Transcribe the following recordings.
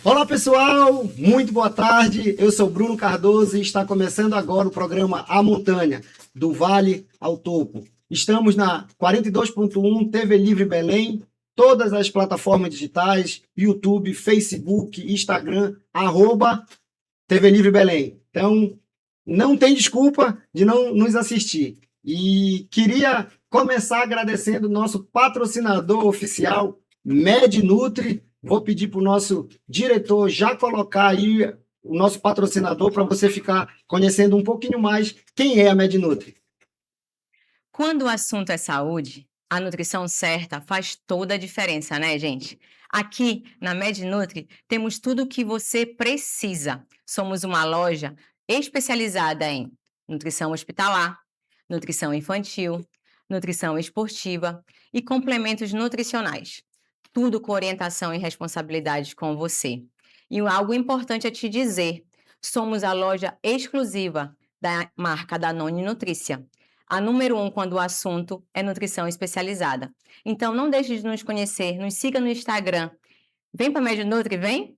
Olá pessoal, muito boa tarde. Eu sou Bruno Cardoso e está começando agora o programa A Montanha, do Vale ao Topo. Estamos na 42.1 TV Livre Belém, todas as plataformas digitais, YouTube, Facebook, Instagram, @TV Livre Belém. Então, não tem desculpa de não nos assistir. E queria começar agradecendo o nosso patrocinador oficial, MedNutri. Vou pedir para o nosso diretor já colocar aí o nosso patrocinador para você ficar conhecendo um pouquinho mais quem é a MedNutri. Quando o assunto é saúde, a nutrição certa faz toda a diferença, né, gente? Aqui na MedNutri temos tudo o que você precisa. Somos uma loja especializada em nutrição hospitalar, nutrição infantil, nutrição esportiva e complementos nutricionais. Tudo com orientação e responsabilidade com você. E algo importante a te dizer: somos a loja exclusiva da marca Danone Nutrícia, a número 1 quando o assunto é nutrição especializada. Então não deixe de nos conhecer, nos siga no Instagram. Vem para a MedNutri, vem?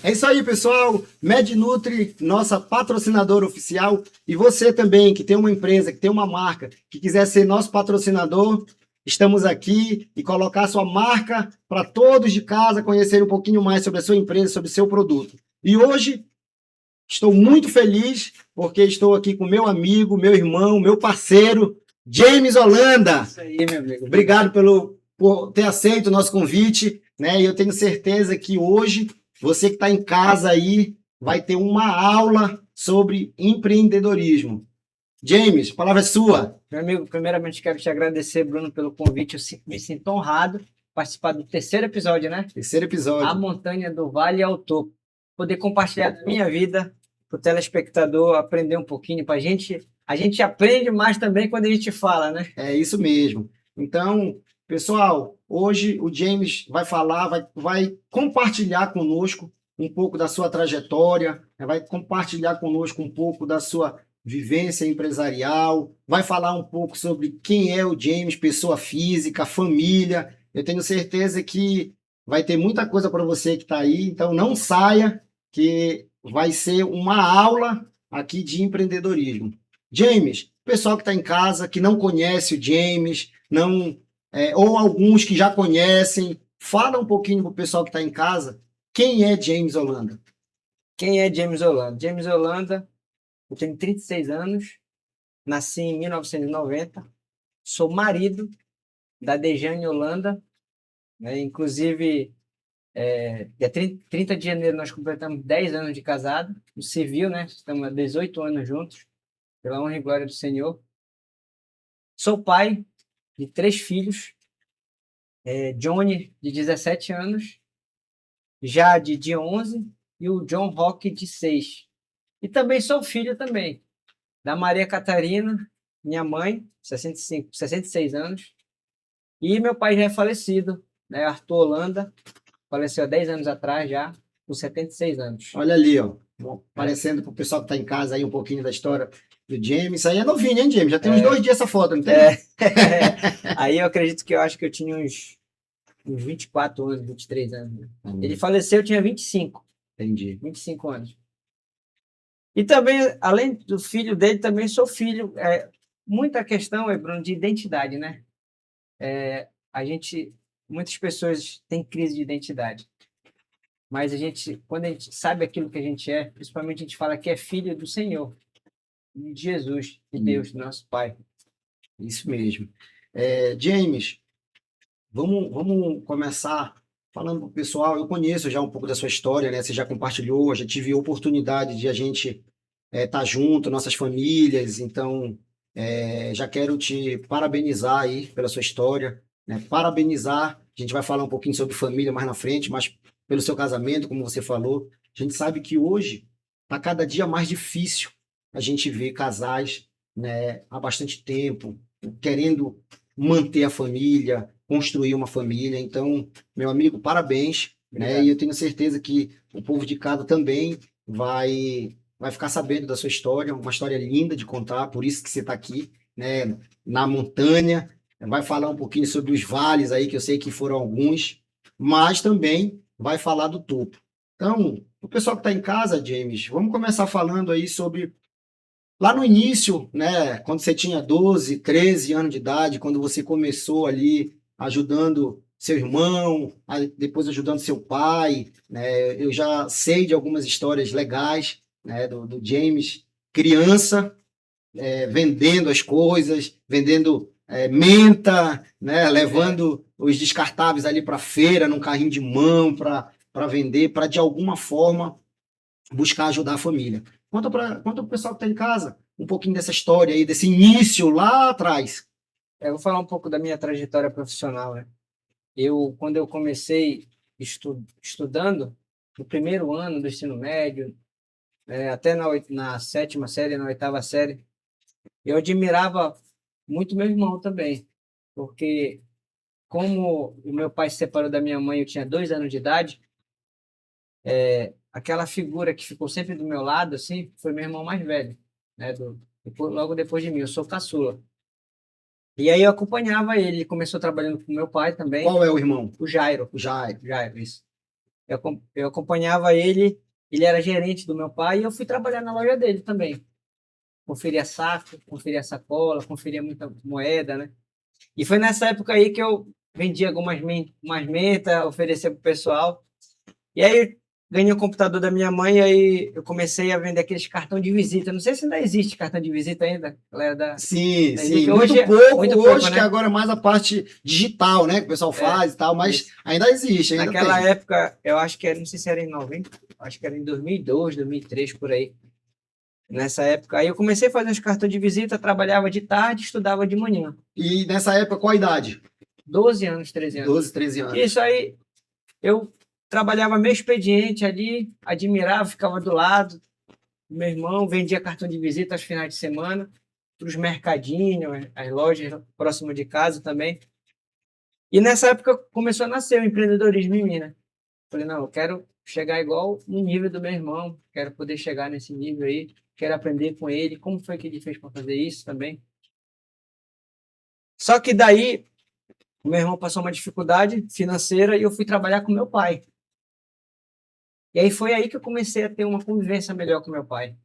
É isso aí, pessoal. MedNutri, nossa patrocinadora oficial. E você também, que tem uma empresa, que tem uma marca, que quiser ser nosso patrocinador, estamos aqui e colocar sua marca para todos de casa conhecerem um pouquinho mais sobre a sua empresa, sobre o seu produto. E hoje estou muito feliz porque estou aqui com meu amigo, meu irmão, meu parceiro, James Holanda. Isso aí, meu amigo. Obrigado por ter aceito o nosso convite, né? E eu tenho certeza que hoje você que está em casa aí vai ter uma aula sobre empreendedorismo. James, a palavra é sua. Meu amigo, primeiramente quero te agradecer, Bruno, pelo convite. Me sinto honrado de participar do terceiro episódio, né? Terceiro episódio. A Montanha do Vale ao Topo. Poder compartilhar da minha vida para o telespectador aprender um pouquinho para a gente. A gente aprende mais também quando a gente fala, né? É isso mesmo. Então, pessoal, hoje o James vai falar, vai compartilhar conosco um pouco da sua trajetória, vai compartilhar conosco um pouco da sua vivência empresarial, vai falar um pouco sobre quem é o James, pessoa física, família. Eu tenho certeza que vai ter muita coisa para você que está aí, então não saia, que vai ser uma aula aqui de empreendedorismo. James, pessoal que está em casa, que não conhece o James, ou alguns que já conhecem, fala um pouquinho para o pessoal que está em casa, quem é James Holanda? Quem é James Holanda? James Holanda, eu tenho 36 anos, nasci em 1990, sou marido da Dejane Holanda, né? Inclusive, dia 30 de janeiro nós completamos 10 anos de casado, no civil, né? Estamos há 18 anos juntos, pela honra e glória do Senhor. Sou pai de 3 filhos, Johnny, de 17 anos, Jade, de 11, e o John Rock, de 6. E também sou filho também da Maria Catarina, minha mãe, 66 anos, e meu pai já é falecido, né? Arthur Holanda, faleceu há 10 anos atrás já, com 76 anos. Olha ali, ó, aparecendo para o pessoal que está em casa aí um pouquinho da história do James. Isso aí é novinho, hein, James? Já tem uns 2 dias essa foto, não tem? Aí eu acredito que eu acho que eu tinha uns 24 anos, 23 anos. Né? Ele faleceu, eu tinha 25. Entendi. 25 anos. E também, além do filho dele, também sou filho. Muita questão, Bruno, de identidade, né? Muitas pessoas têm crise de identidade. Mas quando a gente sabe aquilo que a gente é, principalmente a gente fala que é filho do Senhor, de Jesus, de Deus, do nosso Pai. Isso mesmo. James, vamos começar falando para o pessoal. Eu conheço já um pouco da sua história, né? Você já compartilhou, já tive oportunidade de a gente estar junto, nossas famílias. Então, já quero te parabenizar aí pela sua história, né? Parabenizar. A gente vai falar um pouquinho sobre família mais na frente, mas pelo seu casamento, como você falou. A gente sabe que hoje está cada dia mais difícil a gente ver casais, né, há bastante tempo querendo manter a família, construir uma família. Então, meu amigo, parabéns, né? E eu tenho certeza que o povo de casa também vai ficar sabendo da sua história, uma história linda de contar, por isso que você está aqui, né, na montanha. vai falar um pouquinho sobre os vales aí, que eu sei que foram alguns, mas também vai falar do topo. Então, o pessoal que está em casa, James, vamos começar falando aí sobre lá no início, né, quando você tinha 12, 13 anos de idade, quando você começou ali ajudando seu irmão, depois ajudando seu pai, né, eu já sei de algumas histórias legais, né, do James, criança, vendendo as coisas, vendendo menta, né, levando os descartáveis ali para a feira, num carrinho de mão, para vender, para de alguma forma buscar ajudar a família. Conta para o pessoal que está em casa um pouquinho dessa história aí, desse início lá atrás. Eu vou falar um pouco da minha trajetória profissional, né? Quando eu comecei estudando, no primeiro ano do ensino médio, até na sétima série, na oitava série, eu admirava muito meu irmão também, porque como o meu pai se separou da minha mãe, eu tinha 2 anos de idade, aquela figura que ficou sempre do meu lado, assim, foi meu irmão mais velho, né? Logo depois de mim, eu sou caçula. E aí eu acompanhava ele, ele começou trabalhando com meu pai também. Qual é o irmão? O Jairo. O Jairo. Jairo, isso. Eu acompanhava ele, ele era gerente do meu pai, e eu fui trabalhar na loja dele também. Conferia saco, conferia sacola, conferia muita moeda, né? E foi nessa época aí que eu vendia algumas mentas, oferecia pro pessoal. E aí ganhei o computador da minha mãe, e aí eu comecei a vender aqueles cartão de visita. Não sei se ainda existe cartão de visita ainda, galera Sim, da sim. hoje, Muito pouco hoje, né? que agora é mais a parte digital, né? Que o pessoal faz e tal, mas isso. ainda existe, ainda Naquela tem. época, eu acho que era, não sei se era em 90, acho que era em 2002, 2003, por aí. Nessa época, aí eu comecei a fazer uns cartões de visita, trabalhava de tarde, estudava de manhã. E nessa época, qual a idade? 12 anos, 13 anos. 12, 13 anos. Isso aí, eu trabalhava meu expediente ali, admirava, ficava do lado do meu irmão, vendia cartão de visita aos finais de semana, para os mercadinhos, as lojas próximas de casa também. E nessa época começou a nascer o empreendedorismo em mim, né? Falei, não, eu quero chegar igual no nível do meu irmão, quero poder chegar nesse nível aí, quero aprender com ele, como foi que ele fez para fazer isso também. Só que daí, o meu irmão passou uma dificuldade financeira e eu fui trabalhar com meu pai. E aí foi aí que eu comecei a ter uma convivência melhor com meu pai,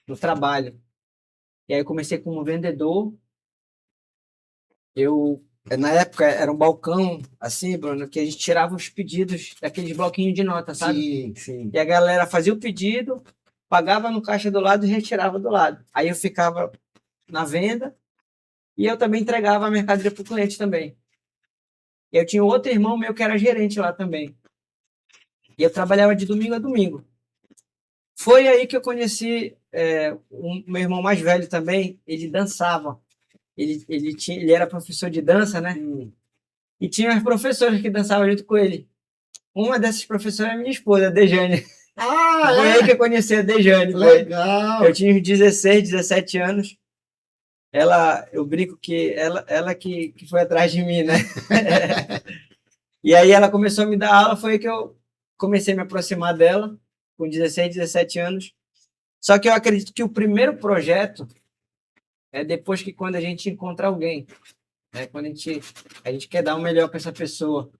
no trabalho. E aí eu comecei como vendedor. Na época, era um balcão, assim, Bruno, que a gente tirava os pedidos daqueles bloquinhos de nota, sabe? Sim, sim. E a galera fazia o pedido, pagava no caixa do lado e retirava do lado. Aí eu ficava na venda e eu também entregava a mercadoria para o cliente também. E eu tinha outro irmão meu que era gerente lá também. E eu trabalhava de domingo a domingo. Foi aí que eu conheci o meu irmão mais velho também, ele dançava. Ele era professor de dança, né? E tinha as professoras que dançavam junto com ele. Uma dessas professoras é a minha esposa, a Dejane. Ah, Foi aí que eu conheci a Dejane. Legal. Eu tinha uns 16, 17 anos. Eu brinco que ela que foi atrás de mim, né? E aí ela começou a me dar aula, foi aí que eu comecei a me aproximar dela, com 16, 17 anos. Só que eu acredito que o primeiro projeto é depois que quando a gente encontra alguém, né? Quando a gente quer dar o melhor para essa pessoa.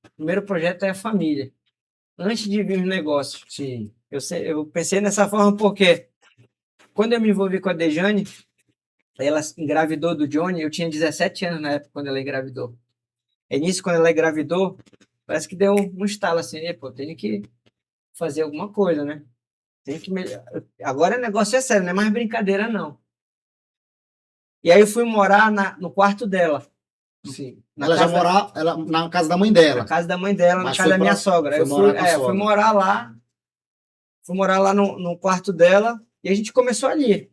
O primeiro projeto é a família. Antes de vir os negócios. Sim. Eu pensei nessa forma porque quando eu me envolvi com a Dejane, ela engravidou do Johnny, eu tinha 17 anos na época quando ela engravidou. E nisso, quando ela engravidou, parece que deu um estalo assim, pô, tenho que fazer alguma coisa, né? Tem que melhorar. Agora o negócio é sério, não é mais brincadeira, não. E aí eu fui morar no quarto dela. Sim. Ela já morava na casa da mãe dela. Na casa da mãe dela, Mas na casa da minha sogra. Eu fui morar lá. Fui morar lá no quarto dela e a gente começou ali.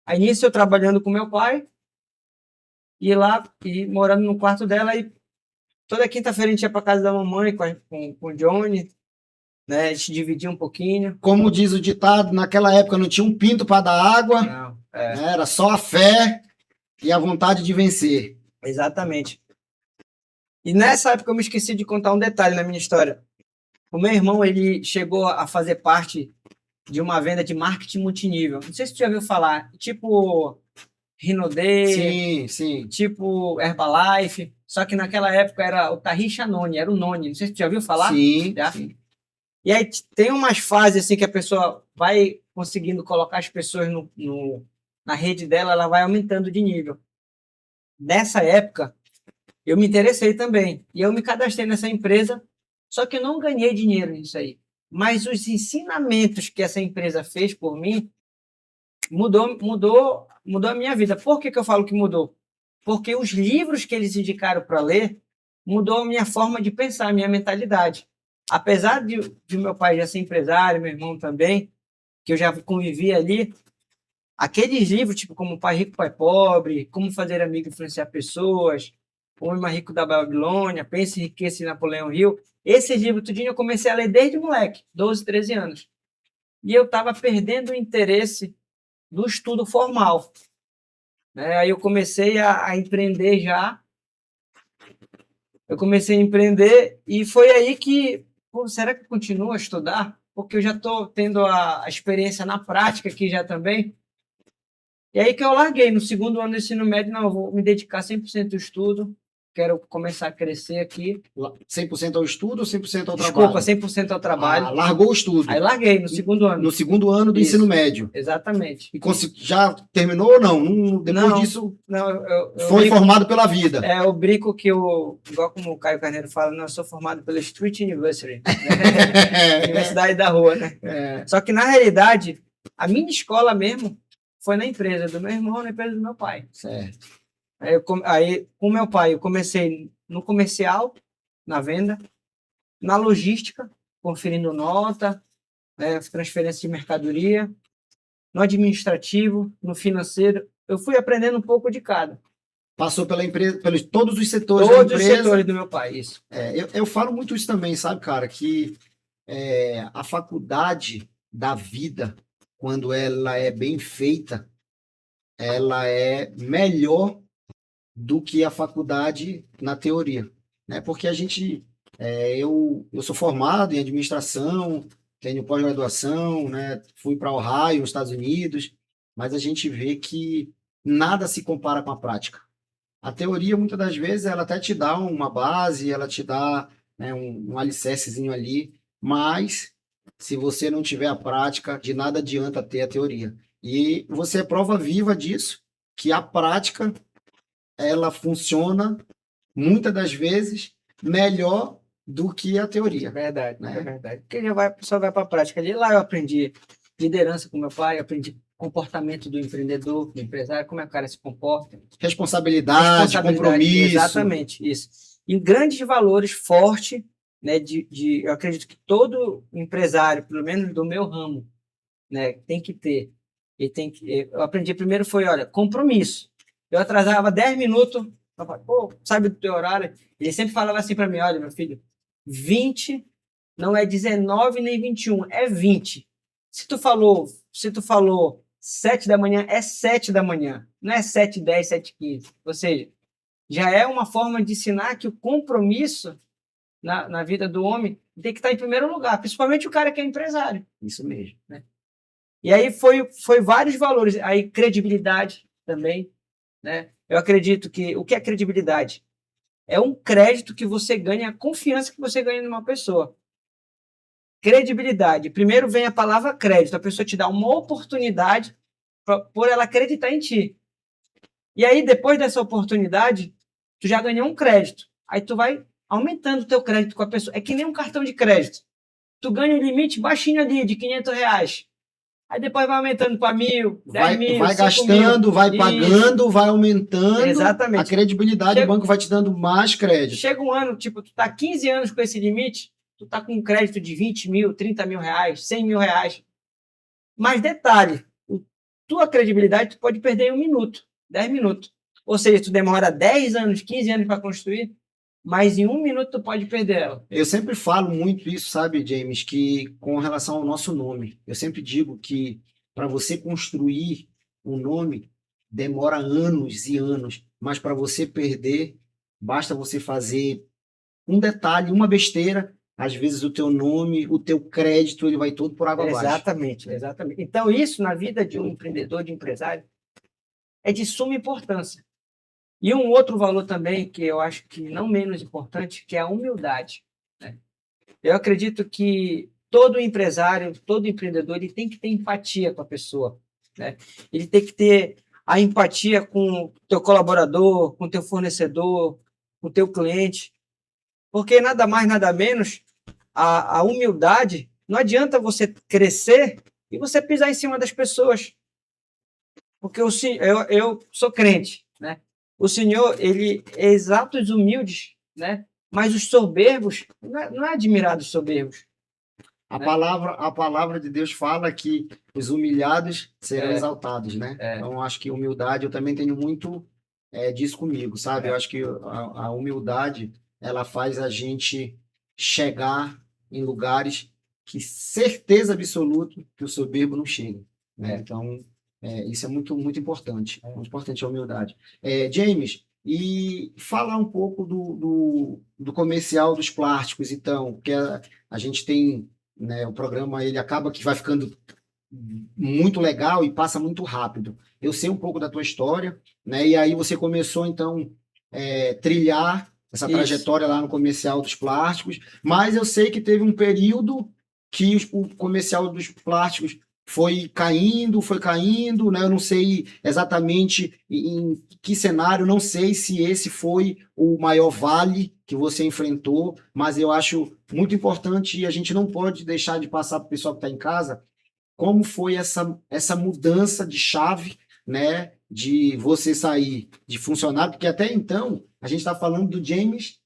Aí nisso eu trabalhando com meu pai, e lá e morando no quarto dela, e toda quinta-feira a gente ia para casa da mamãe com o Johnny, né? A gente dividia um pouquinho. Como diz o ditado, naquela época não tinha um pinto para dar água, Não, né? Era só a fé e a vontade de vencer. Exatamente. E nessa época eu me esqueci de contar um detalhe na minha história. O meu irmão, ele chegou a fazer parte de uma venda de marketing multinível. Não sei se você já ouviu falar. Tipo Rinodê, Sim, sim. tipo Herbalife. Só que naquela época era o Tahisha Noni, era o Noni. Não sei se tu já ouviu falar. Sim, Já? sim. E aí tem umas fases assim que a pessoa vai conseguindo colocar as pessoas na rede dela, ela vai aumentando de nível. Nessa época, eu me interessei também. E eu me cadastrei nessa empresa, só que eu não ganhei dinheiro nisso aí. Mas os ensinamentos que essa empresa fez por mim mudou a minha vida. Por que eu falo que mudou? Porque os livros que eles indicaram para ler mudou a minha forma de pensar, a minha mentalidade. Apesar de meu pai já ser empresário, meu irmão também, que eu já convivi ali, aqueles livros, tipo como Pai Rico, Pai Pobre, Como Fazer Amigo e Influenciar Pessoas, O Homem Mais Rico da Babilônia, Pense em Riqueza e Napoleão Hill, esses livros tudinho eu comecei a ler desde moleque, 12, 13 anos. E eu estava perdendo o interesse do estudo formal. Aí eu comecei a empreender já. Eu comecei a empreender e foi aí que, pô, será que eu continuo a estudar? Porque eu já estou tendo a experiência na prática aqui já também. E aí que eu larguei, no segundo ano do ensino médio, não, eu vou me dedicar 100% ao estudo, quero começar a crescer aqui. 100% ao estudo ou 100% ao Desculpa, trabalho? 100% ao trabalho. Largou o estudo. Aí larguei, no segundo ano. No segundo ano do Isso. ensino médio. Exatamente. E já terminou ou não? Depois Não, disso, não, eu foi brinco, formado pela vida. eu brinco que igual como o Caio Carneiro fala, não, eu sou formado pela Street University, Universidade da Rua, né? Só que, na realidade, a minha escola mesmo foi na empresa do meu irmão, na empresa do meu pai. Certo. Aí, com meu pai, eu comecei no comercial, na venda, na logística, conferindo nota, transferência de mercadoria, no administrativo, no financeiro. Eu fui aprendendo um pouco de cada. Passou pela empresa, pelos todos os setores da Todos os empresa. setores do meu pai, isso. Eu falo muito isso também, sabe, cara, que a faculdade da vida, quando ela é bem feita, ela é melhor do que a faculdade na teoria, né? Porque eu sou formado em administração, tenho pós-graduação, né? Fui para Ohio, nos Estados Unidos, mas a gente vê que nada se compara com a prática. A teoria, muitas das vezes, ela até te dá uma base, ela te dá, né, um alicercezinho ali, mas se você não tiver a prática, de nada adianta ter a teoria. E você é prova viva disso, que a prática, ela funciona, muitas das vezes, melhor do que a teoria. É verdade, né? É verdade. Porque a pessoa vai para a prática ali. Lá eu aprendi liderança com meu pai, aprendi comportamento do empreendedor, do empresário, como é que o cara se comporta. Responsabilidade, compromisso. Exatamente, isso. E grandes valores fortes, né, eu acredito que todo empresário, pelo menos do meu ramo, né, tem que ter. Eu aprendi primeiro foi, olha, compromisso. Eu atrasava 10 minutos, pô, sabe do teu horário? Ele sempre falava assim para mim, olha, meu filho, 20 não é 19 nem 21, é 20. Se tu falou 7 da manhã, é 7 da manhã. Não é 7h10, 7h15. Ou seja, já é uma forma de ensinar que o compromisso na vida do homem tem que estar em primeiro lugar, principalmente o cara que é empresário. Isso mesmo. Né? E aí foi vários valores. Aí credibilidade também. Né? Eu acredito que o que é credibilidade? É um crédito que você ganha, a confiança que você ganha numa pessoa. Credibilidade. Primeiro vem a palavra crédito. A pessoa te dá uma oportunidade por ela acreditar em ti. E aí, depois dessa oportunidade, tu já ganhou um crédito. Aí tu vai aumentando o teu crédito com a pessoa. É que nem um cartão de crédito. Tu ganha um limite baixinho ali, de R$500. Aí depois vai aumentando para 1.000, 10.000, vai 5.000. gastando, vai pagando, vai aumentando. Exatamente. A credibilidade, o banco vai te dando mais crédito. Chega um ano, tipo, tu tá 15 anos com esse limite, tu tá com um crédito de 20 mil, 30 mil reais, 100 mil reais. Mas detalhe, tua credibilidade tu pode perder em 1 minuto, 10 minutos. Ou seja, tu demora 10 anos, 15 anos para construir, mas em 1 minuto tu pode perder ela. Eu sempre falo muito isso, sabe, James, que com relação ao nosso nome, eu sempre digo que para você construir um nome demora anos e anos, mas para você perder, basta você fazer um detalhe, uma besteira, às vezes o teu nome, o teu crédito, ele vai todo por água abaixo. Exatamente. Então isso na vida de um empreendedor, de empresário, é de suma importância. E um outro valor também, que eu acho que não menos importante, que é a humildade, né? Eu acredito que todo empresário, todo empreendedor, ele tem que ter empatia com a pessoa, né? Ele tem que ter a empatia com o teu colaborador, com o teu fornecedor, com o teu cliente, porque nada mais, nada menos, a humildade, não adianta você crescer e você pisar em cima das pessoas, porque eu sou crente, né? O Senhor, ele é exalta os humildes, né? Mas os soberbos, não é admirado os soberbos. A Né? palavra de Deus fala que os humilhados serão É. exaltados, né? É. Então, acho que humildade, eu também tenho muito disso comigo, sabe? É. Eu acho que a humildade, ela faz a gente chegar em lugares que certeza absoluta que o soberbo não chega, né? É. Então, isso é muito, muito importante. Muito importante a humildade. James, e falar um pouco do comercial dos plásticos, então, porque a gente tem, né, o programa ele acaba que vai ficando muito legal e passa muito rápido. Eu sei um pouco da tua história, né? E aí você começou então trilhar essa Isso. trajetória lá no comercial dos plásticos, mas eu sei que teve um período que o comercial dos plásticos foi caindo, né? Eu não sei exatamente em que cenário, não sei se esse foi o maior vale que você enfrentou, mas eu acho muito importante e a gente não pode deixar de passar para o pessoal que está em casa como foi essa mudança de chave, né? De você sair de funcionário, porque até então a gente está falando do James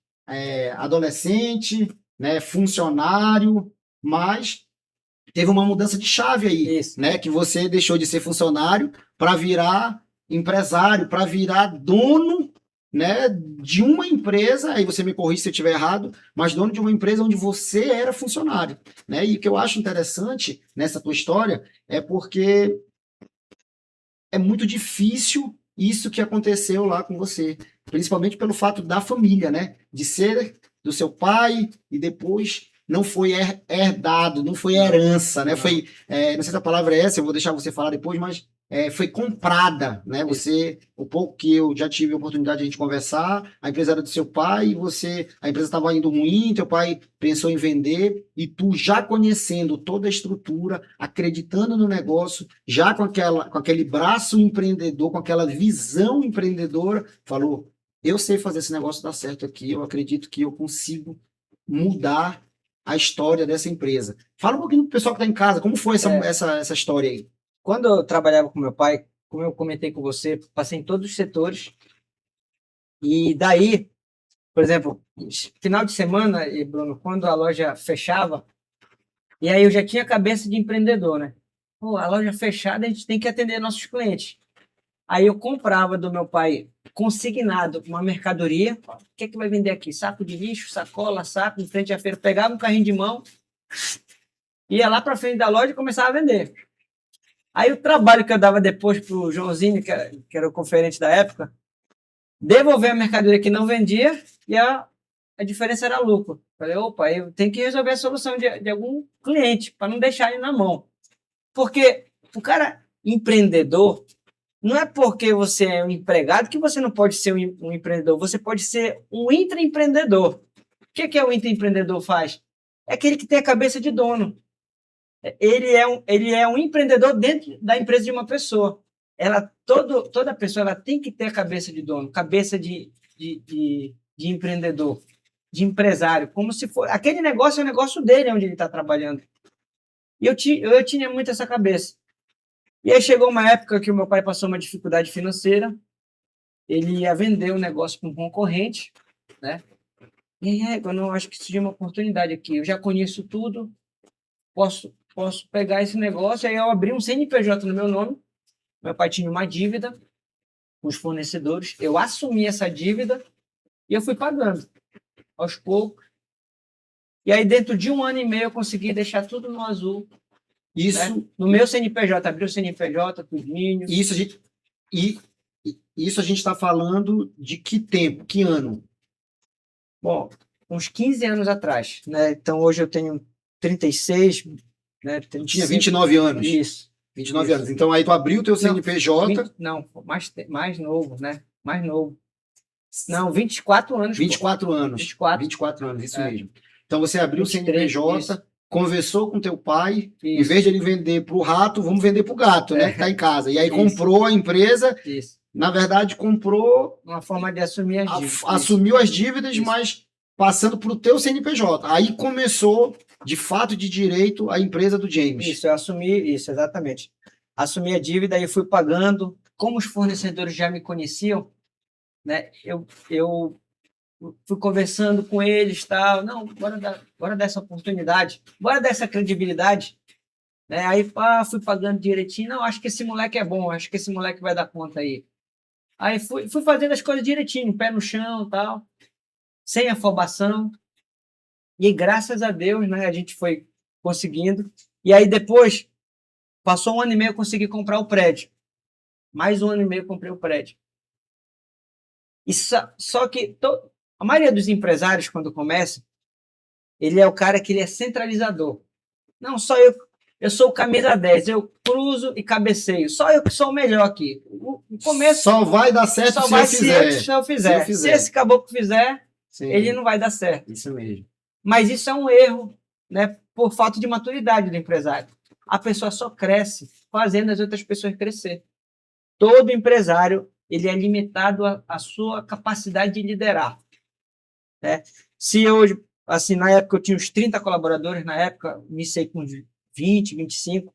adolescente, né? Funcionário, mas teve uma mudança de chave aí, Isso. né? Que você deixou de ser funcionário para virar empresário, para virar dono, né? De uma empresa. Aí você me corrige se eu estiver errado, mas dono de uma empresa onde você era funcionário, né? E o que eu acho interessante nessa tua história é porque é muito difícil isso que aconteceu lá com você, principalmente pelo fato da família, né? De ser do seu pai e depois não foi herdado, não foi herança, né? Não. Foi, não sei se a palavra é essa, eu vou deixar você falar depois, mas foi comprada, né? Você, o pouco que eu já tive a oportunidade de a gente conversar, a empresa era do seu pai, e a empresa estava indo ruim, teu pai pensou em vender, e tu já conhecendo toda a estrutura, acreditando no negócio, já com aquele braço empreendedor, com aquela visão empreendedora, falou: eu sei fazer esse negócio dar certo aqui, eu acredito que eu consigo mudar a história dessa empresa. Fala um pouquinho pro pessoal que está em casa, como foi essa história aí? Quando eu trabalhava com meu pai, como eu comentei com você, passei em todos os setores. E daí, por exemplo, final de semana, e Bruno, quando a loja fechava, e aí eu já tinha cabeça de empreendedor, né? Pô, a loja fechada, a gente tem que atender nossos clientes. Aí eu comprava do meu pai consignado uma mercadoria. O que é que vai vender aqui? Saco de lixo, sacola, saco, em frente à feira. Pegava um carrinho de mão, ia lá para frente da loja e começava a vender. Aí o trabalho que eu dava depois para o Joãozinho, que era o conferente da época, devolver a mercadoria que não vendia e a diferença era lucro. Falei, opa, eu tenho que resolver a solução de algum cliente para não deixar ele na mão. Porque o cara empreendedor, não é porque você é um empregado que você não pode ser um empreendedor, você pode ser um intraempreendedor. O que o intraempreendedor faz? É aquele que tem a cabeça de dono. Ele é um empreendedor dentro da empresa de uma pessoa. Toda pessoa ela tem que ter a cabeça de dono, cabeça de empreendedor, de empresário, como se for. Aquele negócio é o negócio dele, onde ele está trabalhando. E eu tinha muito essa cabeça. E aí chegou uma época que o meu pai passou uma dificuldade financeira, ele ia vender o negócio para um concorrente, né? E aí, eu não acho que seja uma oportunidade aqui. Eu já conheço tudo, posso pegar esse negócio. Aí eu abri um CNPJ no meu nome. Meu pai tinha uma dívida com os fornecedores. Eu assumi essa dívida e eu fui pagando aos poucos. E aí, dentro de 1 ano e meio, eu consegui deixar tudo no azul. Isso, né? No meu CNPJ, abri o CNPJ, tudinho. isso a gente está falando de que tempo, que ano? Bom, uns 15 anos atrás, né? Então, hoje eu tenho 36, né? 35. Tinha 29 anos. Isso. 29 Isso. anos. Então aí tu abriu o teu Não, CNPJ, Não, mais novo, né? Mais novo. Não, 24 anos, pô. 24 anos. 24. 24 anos, isso É. mesmo. Então você abriu o 23, CNPJ, isso. conversou com teu pai, em Isso. vez de ele vender pro rato, vamos vender pro gato, né? Que tá em casa. E aí Isso. comprou a empresa, Isso. na verdade comprou, Uma forma de assumir as dívidas. Isso. assumiu as dívidas, Isso. mas passando pro teu CNPJ. Aí começou, de fato, de direito, a empresa do James. Isso, eu assumi isso, exatamente. Assumi a dívida e fui pagando. Como os fornecedores já me conheciam, né? Eu fui conversando com eles, tal. Não, bora dar essa oportunidade, bora dar essa credibilidade, né? Aí fui pagando direitinho. Não, acho que esse moleque é bom, acho que esse moleque vai dar conta aí. Aí fui fazendo as coisas direitinho, pé no chão, tal, sem afobação. E graças a Deus, né, a gente foi conseguindo. E aí depois, passou 1 ano e meio, eu consegui comprar o prédio. Mais 1 ano e meio, eu comprei o prédio. E só que a maioria dos empresários, quando começa, ele é o cara que ele é centralizador. Não, só eu sou o camisa 10, eu cruzo e cabeceio. Só eu que sou o melhor aqui. O começo Só vai dar certo só se vai eu fizer. se eu fizer. fizer. Se esse caboclo fizer, Sim, ele não vai dar certo. isso mesmo. Mas isso é um erro, né, por falta de maturidade do empresário. A pessoa só cresce fazendo as outras pessoas crescer. Todo empresário ele é limitado à sua capacidade de liderar, né? Se hoje, assim, na época eu tinha uns 30 colaboradores, na época iniciei com 20, 25,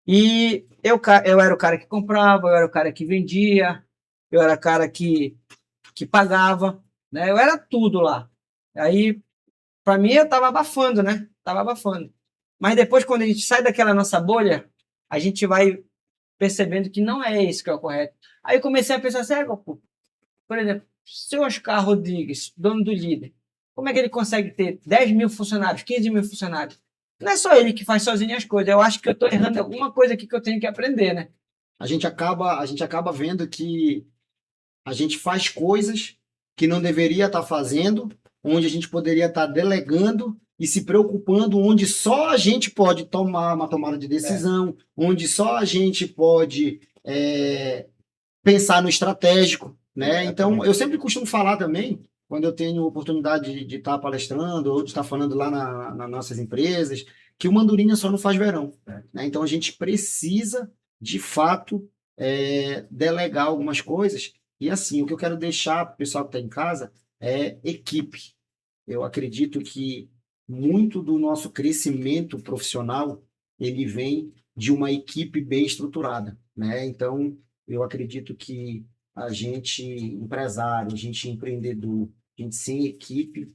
e eu era o cara que comprava, eu era o cara que vendia, eu era o cara que pagava, né? Eu era tudo lá. Aí, para mim, eu estava abafando, né? Estava abafando. Mas depois, quando a gente sai daquela nossa bolha, a gente vai percebendo que não é isso que é o correto. Aí eu comecei a pensar assim, por exemplo, seu Oscar Rodrigues, dono do Líder, como é que ele consegue ter 10 mil funcionários, 15 mil funcionários? Não é só ele que faz sozinho as coisas. Eu acho que eu estou errando alguma coisa aqui que eu tenho que aprender, né? A gente acaba vendo que a gente faz coisas que não deveria estar fazendo, onde a gente poderia estar delegando e se preocupando, onde só a gente pode tomar uma tomada de decisão, onde só a gente pode pensar no estratégico, né? Então, eu sempre costumo falar também, quando eu tenho oportunidade de estar palestrando ou de estar falando lá nas nossas empresas, que o Mandurinha só não faz verão, né? Então, a gente precisa, de fato, delegar algumas coisas. E assim, o que eu quero deixar para o pessoal que está em casa é equipe. Eu acredito que muito do nosso crescimento profissional ele vem de uma equipe bem estruturada, né? Então, eu acredito que a gente empresário, a gente empreendedor, a gente sem equipe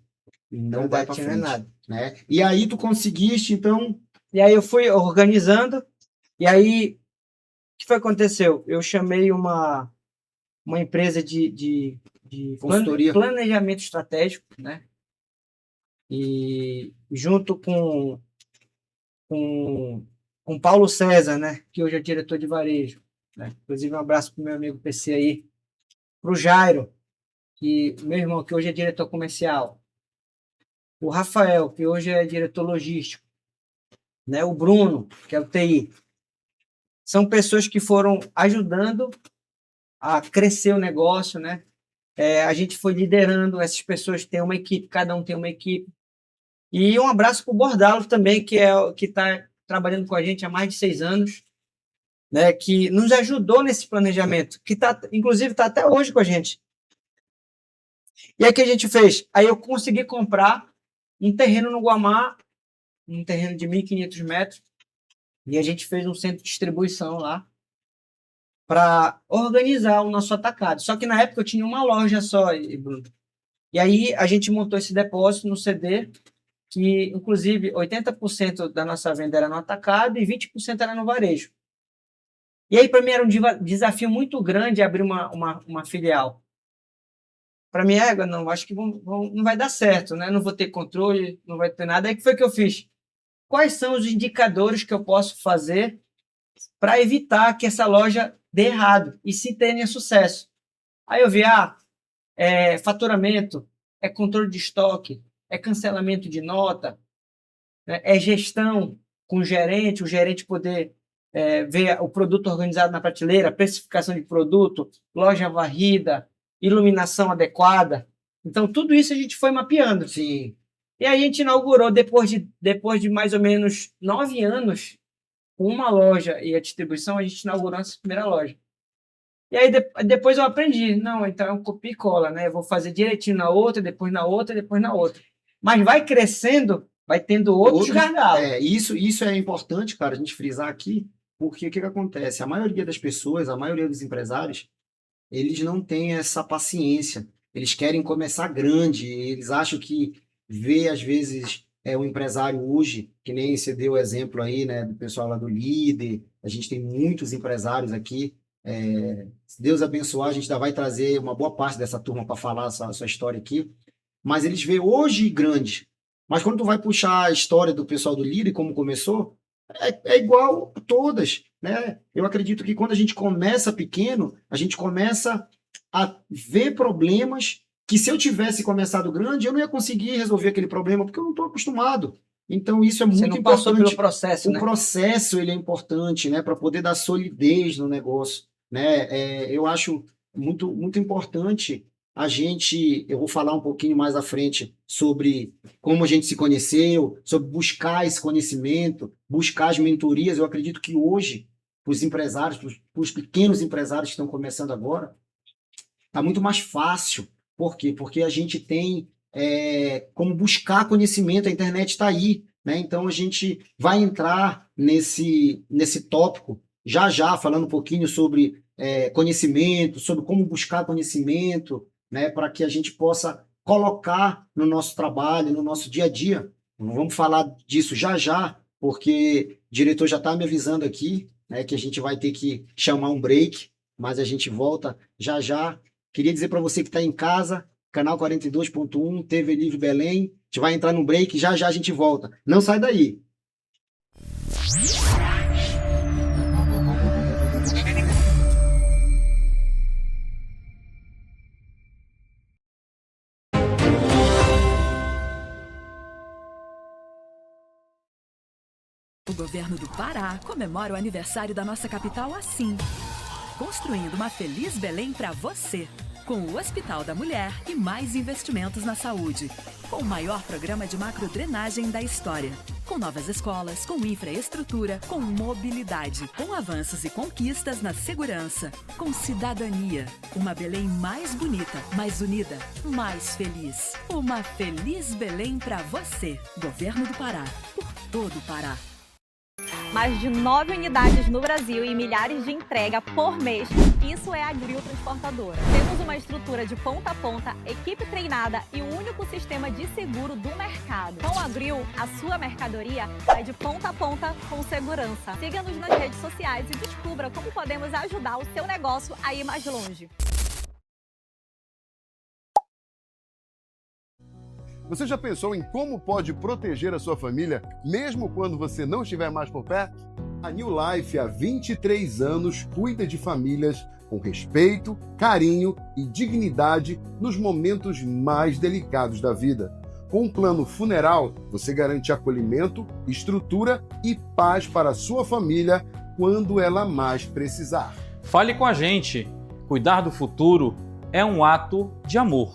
não vai para Não é frente, nada. né? E aí tu conseguiste, então, E aí eu fui organizando, e aí o que foi que aconteceu? Eu chamei uma empresa de consultoria. planejamento estratégico, né? E junto com Paulo César, né? Que hoje é diretor de varejo, né? Inclusive, um abraço para o meu amigo PC aí. Para o Jairo, meu irmão, que hoje é diretor comercial. O Rafael, que hoje é diretor logístico. Né? O Bruno, que é o TI. São pessoas que foram ajudando a crescer o negócio, né? A gente foi liderando, essas pessoas têm uma equipe, cada um tem uma equipe. E um abraço para o Bordalo também, que está trabalhando com a gente há mais de 6 anos, né? Que nos ajudou nesse planejamento, que inclusive está até hoje com a gente. E aí o que a gente fez? Aí eu consegui comprar um terreno no Guamá, um terreno de 1.500 metros, e a gente fez um centro de distribuição lá para organizar o nosso atacado. Só que na época eu tinha uma loja só, Bruno. E aí a gente montou esse depósito no CD, que inclusive 80% da nossa venda era no atacado e 20% era no varejo. E aí para mim era um desafio muito grande abrir uma filial. Para mim, não, acho que não vai dar certo, né? Não vou ter controle, não vai ter nada. Aí que foi que eu fiz? Quais são os indicadores que eu posso fazer para evitar que essa loja dê errado e se tenha sucesso? Aí eu vi, faturamento, é controle de estoque, é cancelamento de nota, né? É gestão com o gerente poder ver o produto organizado na prateleira, precificação de produto, loja varrida, iluminação adequada. Então, tudo isso a gente foi mapeando. Sim. E aí a gente inaugurou, depois de mais ou menos 9 anos, com uma loja e a distribuição, a gente inaugurou essa primeira loja. E aí depois eu aprendi, não, então é um copia e cola, né? Eu vou fazer direitinho na outra, depois na outra, depois na outra. Mas vai crescendo, vai tendo outros gargalos. Isso é importante, cara, a gente frisar aqui, porque o que acontece? A maioria das pessoas, a maioria dos empresários, eles não têm essa paciência. Eles querem começar grande, eles acham que vê, às vezes, um empresário hoje, que nem você deu o exemplo aí, né, do pessoal lá do Líder, a gente tem muitos empresários aqui. Se Deus abençoar, a gente ainda vai trazer uma boa parte dessa turma para falar a sua história aqui, mas eles vê hoje grande. Mas quando tu vai puxar a história do pessoal do Líder, como começou, é igual a todas, né? Eu acredito que quando a gente começa pequeno, a gente começa a ver problemas que, se eu tivesse começado grande, eu não ia conseguir resolver aquele problema, porque eu não estou acostumado. Então, isso é muito Você não importante. passou pelo processo, né? O processo, ele é importante, né, para poder dar solidez no negócio, né? Eu acho muito, muito importante eu vou falar um pouquinho mais à frente sobre como a gente se conheceu, sobre buscar esse conhecimento, buscar as mentorias. Eu acredito que hoje, para os empresários, para os pequenos empresários que estão começando agora, está muito mais fácil. Por quê? Porque a gente tem como buscar conhecimento, a internet está aí, né? Então a gente vai entrar nesse tópico já, falando um pouquinho sobre conhecimento, sobre como buscar conhecimento, né? Para que a gente possa colocar no nosso trabalho, no nosso dia a dia. Vamos falar disso já, porque o diretor já está me avisando aqui, né, que a gente vai ter que chamar um break, mas a gente volta já. Queria dizer para você que está em casa, canal 42.1, TV Livre Belém, a gente vai entrar no break, já a gente volta. Não sai daí. O governo do Pará comemora o aniversário da nossa capital assim, construindo uma feliz Belém para você, com o Hospital da Mulher e mais investimentos na saúde, com o maior programa de macrodrenagem da história, com novas escolas, com infraestrutura, com mobilidade, com avanços e conquistas na segurança, com cidadania, uma Belém mais bonita, mais unida, mais feliz. Uma feliz Belém para você, Governo do Pará, por todo o Pará. Mais de 9 unidades no Brasil e milhares de entrega por mês. Isso é a Grill Transportadora. Temos uma estrutura de ponta a ponta, equipe treinada e o único sistema de seguro do mercado. Com a Grill, a sua mercadoria vai de ponta a ponta com segurança. Siga-nos nas redes sociais e descubra como podemos ajudar o seu negócio a ir mais longe. Você já pensou em como pode proteger a sua família, mesmo quando você não estiver mais por perto? A New Life, há 23 anos, cuida de famílias com respeito, carinho e dignidade nos momentos mais delicados da vida. Com um plano funeral, você garante acolhimento, estrutura e paz para a sua família quando ela mais precisar. Fale com a gente. Cuidar do futuro é um ato de amor.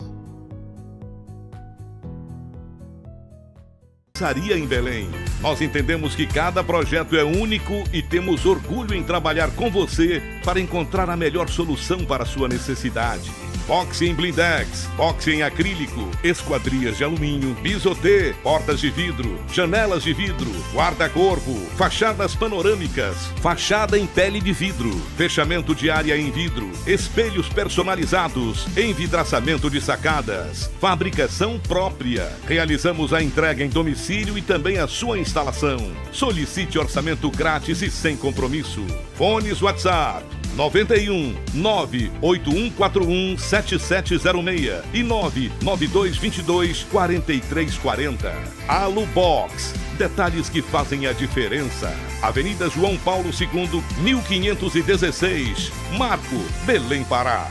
Em Belém. Nós entendemos que cada projeto é único e temos orgulho em trabalhar com você para encontrar a melhor solução para a sua necessidade. Boxe em blindex, boxe em acrílico, esquadrias de alumínio, bisotê, portas de vidro, janelas de vidro, guarda-corpo, fachadas panorâmicas, fachada em pele de vidro, fechamento de área em vidro, espelhos personalizados, envidraçamento de sacadas, fabricação própria. Realizamos a entrega em domicílio e também a sua instalação. Solicite orçamento grátis e sem compromisso. Fones WhatsApp 91 98141 7706 e 99222 4340. Alubox, detalhes que fazem a diferença. Avenida João Paulo II, 1516, Marco, Belém, Pará.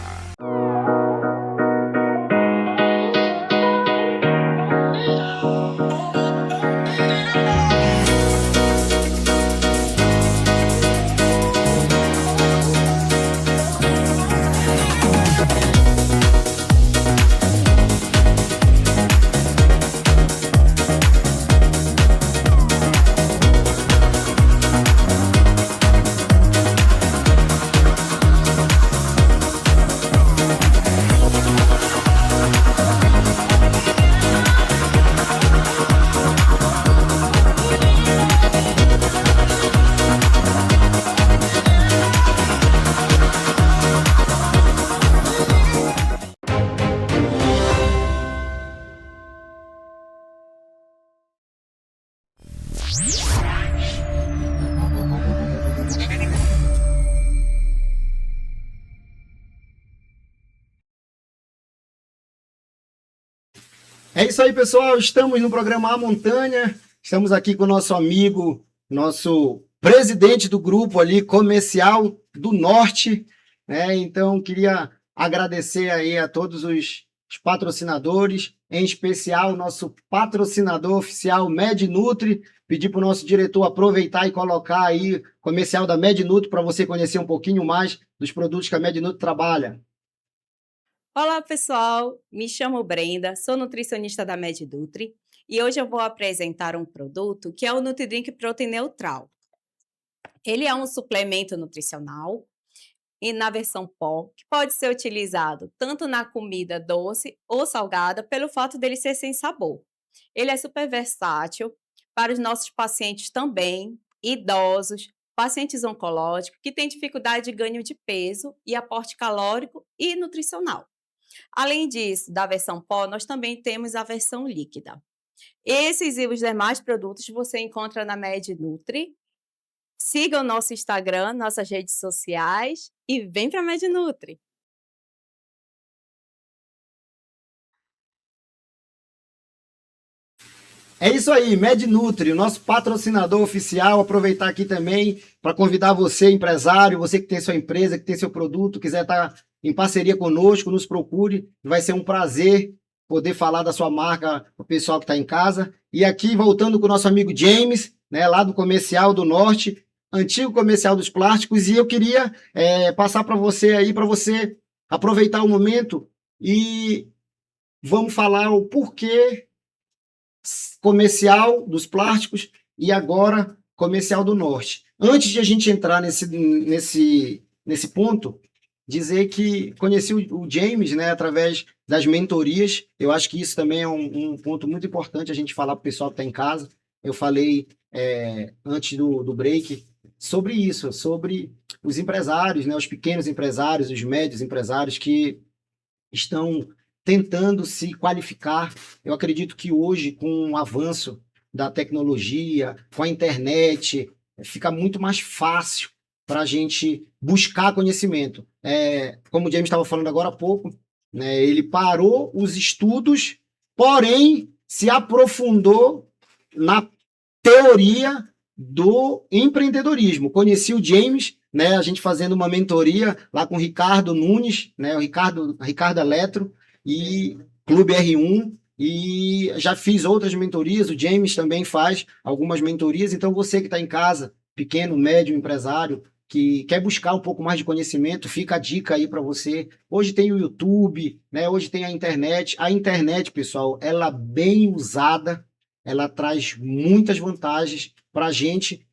É isso aí, pessoal. Estamos no programa A Montanha. Estamos aqui com o nosso amigo, nosso presidente do grupo ali, Comercial do Norte, né? Então, queria agradecer aí a todos os patrocinadores, em especial o nosso patrocinador oficial, MedNutri. Pedir para o nosso diretor aproveitar e colocar aí comercial da MedNutri para você conhecer um pouquinho mais dos produtos que a MedNutri trabalha. Olá, pessoal! Me chamo Brenda, sou nutricionista da MedNutri e hoje eu vou apresentar um produto que é o NutriDrink Protein Neutral. Ele é um suplemento nutricional e na versão pó, que pode ser utilizado tanto na comida doce ou salgada, pelo fato dele ser sem sabor. Ele é super versátil para os nossos pacientes também, idosos, pacientes oncológicos que têm dificuldade de ganho de peso e aporte calórico e nutricional. Além disso, da versão pó, nós também temos a versão líquida. Esses e os demais produtos você encontra na MedNutri. Siga o nosso Instagram, nossas redes sociais e vem para a MedNutri. É isso aí, MedNutri, o nosso patrocinador oficial. Aproveitar aqui também para convidar você, empresário, você que tem sua empresa, que tem seu produto, quiser estar em parceria conosco, nos procure. Vai ser um prazer poder falar da sua marca para o pessoal que está em casa. E aqui, voltando com o nosso amigo James, né, lá do Comercial do Norte, antigo Comercial dos Plásticos, e eu queria passar para você aí, para você aproveitar o momento e vamos falar o porquê Comercial dos Plásticos e agora Comercial do Norte. Antes de a gente entrar nesse ponto, dizer que conheci o James, né, através das mentorias. Eu acho que isso também é um ponto muito importante a gente falar para o pessoal que está em casa. Eu falei antes do break sobre isso, sobre os empresários, né, os pequenos empresários, os médios empresários que estão tentando se qualificar. Eu acredito que hoje, com o avanço da tecnologia, com a internet, fica muito mais fácil para a gente buscar conhecimento. Como o James estava falando agora há pouco, né, ele parou os estudos, porém se aprofundou na teoria do empreendedorismo. Conheci o James, né, a gente fazendo uma mentoria lá com o Ricardo Nunes, né, o Ricardo Eletro e Clube R1, e já fiz outras mentorias. O James também faz algumas mentorias. Então você que está em casa, pequeno, médio empresário, que quer buscar um pouco mais de conhecimento, fica a dica aí para você. Hoje tem o YouTube, né? Hoje tem a internet. A internet, pessoal, ela bem usada, ela traz muitas vantagens para a gente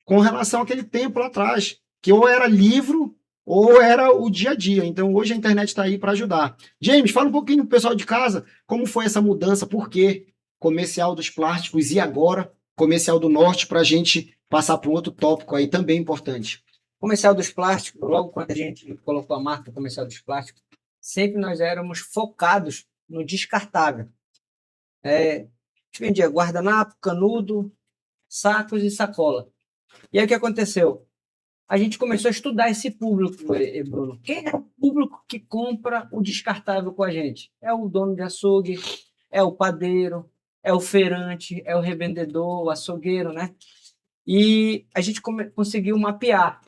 com relação àquele tempo lá atrás, que ou era livro ou era o dia a dia. Então hoje a internet está aí para ajudar. James, fala um pouquinho pro pessoal de casa, como foi essa mudança, por quê? Comercial dos Plásticos e agora Comercial do Norte, para a gente passar para um outro tópico aí também importante. Comercial dos Plásticos, logo quando a gente colocou a marca Comercial dos Plásticos, sempre nós éramos focados no descartável. A gente vendia guardanapo, canudo, sacos e sacola. E aí o que aconteceu? A gente começou a estudar esse público, Bruno. Quem é o público que compra o descartável com a gente? É o dono de açougue, é o padeiro, é o feirante, é o revendedor, o açougueiro, né? E a gente conseguiu mapear.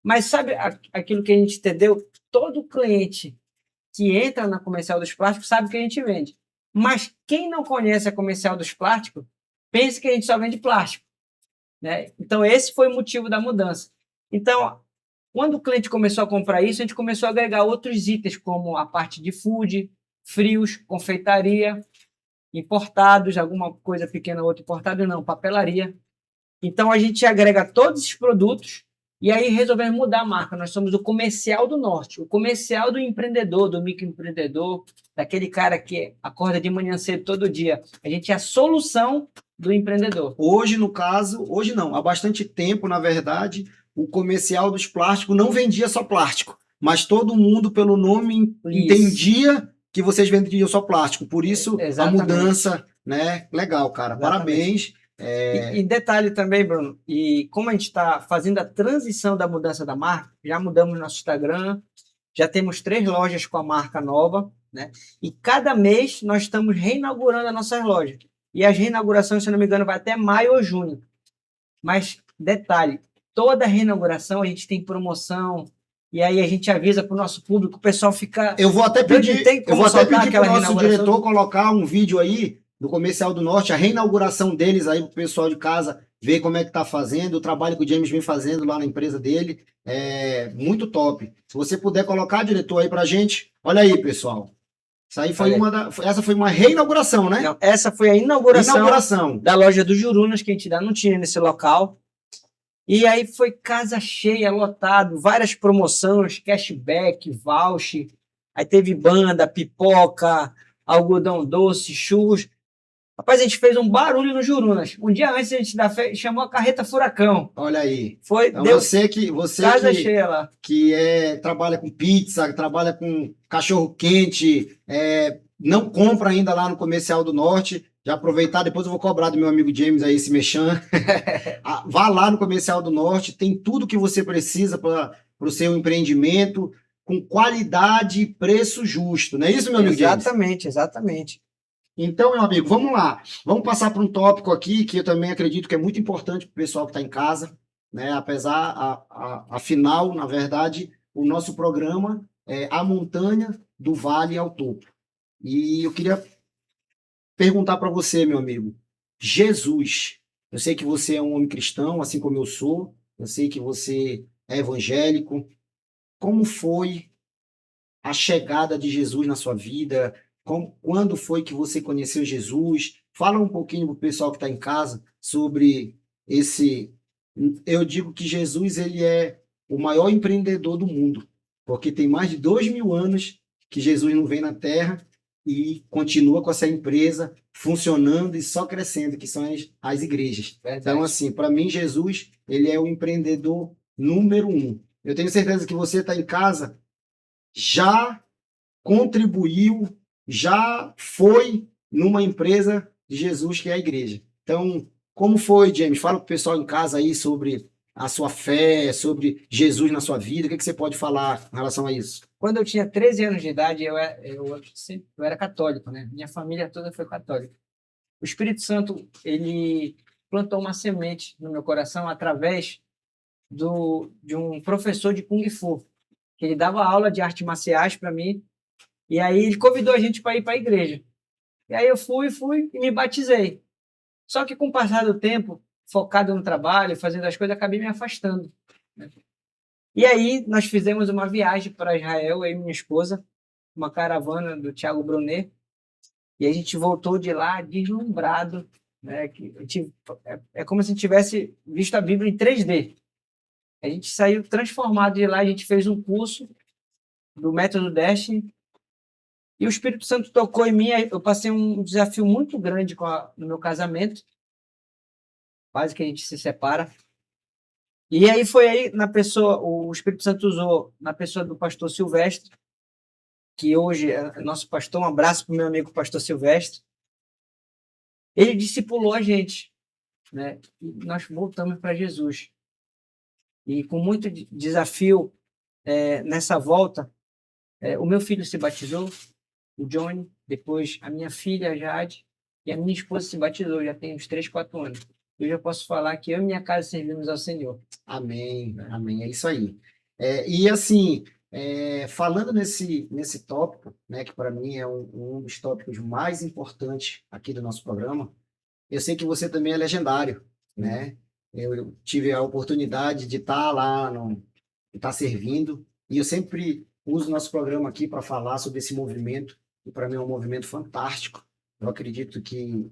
Mas sabe aquilo que a gente entendeu? Todo cliente que entra na Comercial dos Plásticos sabe que a gente vende. Mas quem não conhece a Comercial dos Plásticos, pensa que a gente só vende plástico, né? Então esse foi o motivo da mudança. Então, quando o cliente começou a comprar isso, a gente começou a agregar outros itens, como a parte de food, frios, confeitaria, importados, alguma coisa pequena, outra importada, não, papelaria. Então, a gente agrega todos esses produtos e aí resolvemos mudar a marca. Nós somos o Comercial do Norte, o comercial do empreendedor, do microempreendedor, daquele cara que acorda de manhã cedo todo dia. A gente é a solução do empreendedor. Hoje, no caso, hoje não, há bastante tempo, na verdade, o Comercial dos Plásticos não vendia só plástico, mas todo mundo, pelo nome, entendia que vocês vendiam só plástico. Por isso, exatamente, a mudança, né? Legal, cara. Exatamente. Parabéns. E detalhe também, Bruno, e como a gente está fazendo a transição da mudança da marca, já mudamos nosso Instagram, já temos 3 lojas com a marca nova, né? E cada mês nós estamos reinaugurando as nossas lojas. E as reinaugurações, se não me engano, vai até maio ou junho. Mas, detalhe, toda reinauguração a gente tem promoção, e aí a gente avisa para o nosso público, o pessoal fica... Eu vou até pedir, Tem como soltar para aquela o nosso reinauguração? diretor colocar um vídeo aí do Comercial do Norte, a reinauguração deles aí para o pessoal de casa ver como é que tá fazendo, o trabalho que o James vem fazendo lá na empresa dele, é muito top. Se você puder colocar, diretor, aí pra gente. Olha aí, pessoal. Isso aí foi essa foi uma reinauguração, né? Não, essa foi a inauguração Da loja do Jurunas, que a gente ainda não tinha nesse local. E aí foi casa cheia, lotado, várias promoções, cashback, voucher. Aí teve banda, pipoca, algodão doce, churros. Rapaz, a gente fez um barulho no Jurunas. Um dia antes a gente chamou a carreta Furacão. Olha aí. Foi, Então, deu você casa cheia lá. que trabalha com pizza, que trabalha com cachorro quente, não compra ainda lá no Comercial do Norte. Já aproveitar, depois eu vou cobrar do meu amigo James aí, esse mexão. Vá lá no Comercial do Norte, tem tudo que você precisa para o seu empreendimento, com qualidade e preço justo. Não é isso, meu amigo James? Exatamente, exatamente. Então, meu amigo, vamos lá. Vamos passar para um tópico aqui que eu também acredito que é muito importante para o pessoal que está em casa, né? Apesar, afinal, na verdade, o nosso programa é A Montanha do Vale ao Topo. E eu queria perguntar para você, meu amigo, Jesus. Eu sei que você é um homem cristão, assim como eu sou. Eu sei que você é evangélico. Como foi a chegada de Jesus na sua vida? Quando foi que você conheceu Jesus? Fala um pouquinho para o pessoal que está em casa sobre esse... Eu digo que Jesus ele é o maior empreendedor do mundo, porque tem mais de 2000 anos que Jesus não vem na Terra e continua com essa empresa funcionando e só crescendo, que são as igrejas. Verdade. Então, assim, para mim, Jesus ele é o empreendedor número 1. Eu tenho certeza que você está em casa, já contribuiu, já foi numa empresa de Jesus, que é a igreja. Então, como foi, James? Fala para o pessoal em casa aí sobre a sua fé, sobre Jesus na sua vida. O que você pode falar em relação a isso? Quando eu tinha 13 anos de idade, eu era católico, né? Minha família toda foi católica. O Espírito Santo, ele plantou uma semente no meu coração através de um professor de Kung Fu, que ele dava aula de artes marciais para mim. E aí ele convidou a gente para ir para a igreja. E aí eu fui e me batizei. Só que com o passar do tempo, focado no trabalho, fazendo as coisas, acabei me afastando, né? E aí nós fizemos uma viagem para Israel, eu e minha esposa, uma caravana do Thiago Brunet, e a gente voltou de lá deslumbrado, né? É como se a gente tivesse visto a Bíblia em 3D. A gente saiu transformado de lá, a gente fez um curso do Método Destiny, e o Espírito Santo tocou em mim. Eu passei um desafio muito grande no meu casamento. Quase que a gente se separa. E aí foi aí, o Espírito Santo usou na pessoa do pastor Silvestre, que hoje é nosso pastor. Um abraço para o meu amigo pastor Silvestre. Ele discipulou a gente, né? E nós voltamos para Jesus. E com muito desafio nessa volta, o meu filho se batizou, o Johnny, depois a minha filha, a Jade, e a minha esposa se batizou, já tem uns 3, 4 anos. Eu já posso falar que eu e minha casa servimos ao Senhor. Amém, amém, é isso aí. E assim, falando nesse tópico, né, que para mim é um dos tópicos mais importantes aqui do nosso programa, eu sei que você também é legendário, né? Eu tive a oportunidade de estar lá, estar servindo, e eu sempre uso o nosso programa aqui para falar sobre esse movimento, e para mim é um movimento fantástico. Eu acredito que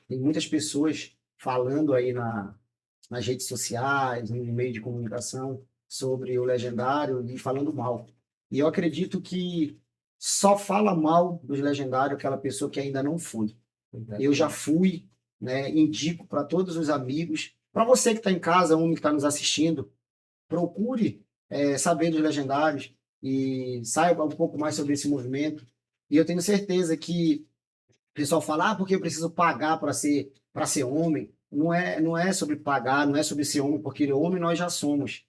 tem muitas pessoas falando aí nas redes sociais, no meio de comunicação, sobre o legendário e falando mal. E eu acredito que só fala mal dos legendários aquela pessoa que ainda não foi. Eu já fui, né? Indico para todos os amigos, para você que está em casa, homem que está nos assistindo, procure saber dos legendários e saiba um pouco mais sobre esse movimento. E eu tenho certeza que o pessoal fala, porque eu preciso pagar para ser homem. Não é sobre pagar, não é sobre ser homem, porque homem nós já somos.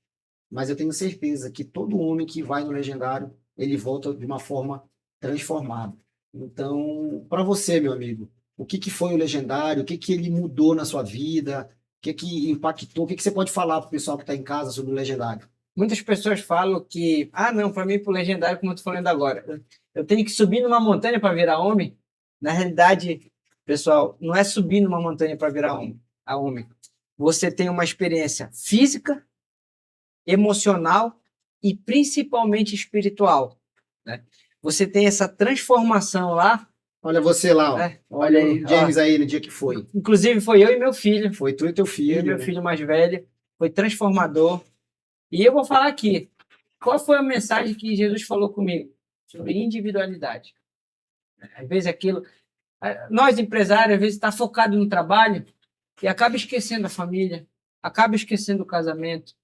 Mas eu tenho certeza que todo homem que vai no legendário, ele volta de uma forma transformado. Então, para você, meu amigo, o que que foi o Legendário? O que que ele mudou na sua vida? O que que impactou? O que que você pode falar para o pessoal que está em casa sobre o Legendário? Muitas pessoas falam que, não, para mim, pro Legendário, como eu tô falando agora, eu tenho que subir numa montanha para virar homem. Na realidade, pessoal, não é subir numa montanha para virar homem. Você tem uma experiência física, emocional e principalmente espiritual, né? Você tem essa transformação lá. Olha você lá, ó. Olha aí, o James aí no dia que foi. Inclusive, foi eu e meu filho. Foi tu e teu filho. Eu e meu né? filho mais velho. Foi transformador. E eu vou falar aqui, qual foi a mensagem que Jesus falou comigo? Sobre individualidade. Às vezes nós empresários, às vezes está focado no trabalho e acaba esquecendo a família, acaba esquecendo o casamento,